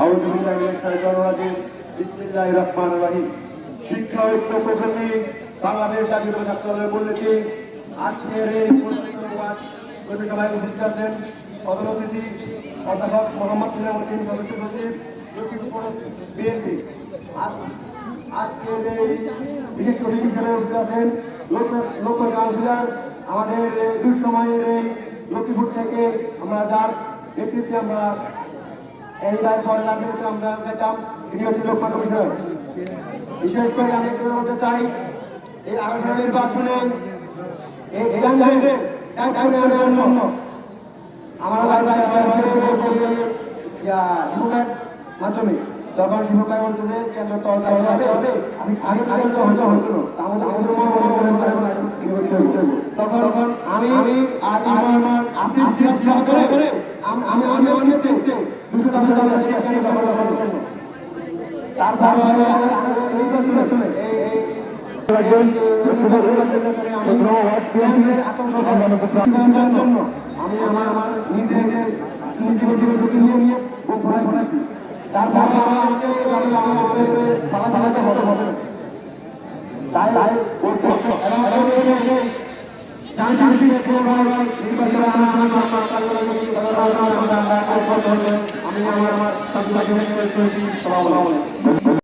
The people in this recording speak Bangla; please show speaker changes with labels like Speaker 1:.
Speaker 1: আউযু বিল্লাহি মিনাশ শাইতানির রাজিম। বিসমিল্লাহির রহমানির রহিম। শিক্ষা ঐক্য প্রকৃতি বাংলাদেশ জাতীয়তাবাদী ছাত্র দলের মূলনীতি। আজকের এই সভায় উপস্থিত আছেন প্রধান অতিথি অধ্যাপক মোহাম্মদ সিনামুদ্দিন, সদস্য সচিব লক্ষ্মীপুর বিএনপি। আজকের এই বিশেষ অতিথি হিসেবে উপস্থিত আছেন লোকাল কাউন্সিলর, আমাদের দুঃসময়ের এই লক্ষ্মীপুর থেকে আমরা যার নেতৃত্বে আমরা এই রায় পরে আমরা চাইতাম, তিনি হচ্ছে লোকমান কমিশনার। বিশেষ করে আমি একটু বলতে চাই, এই আগামী নির্বাচনে মাধ্যমে তখন শিবকায় বলতেছে আমি আগে তখন আমি আমি আমার নিজের ঝুঁকি নিয়ে পড়াইছি। তারপরে আমি আমার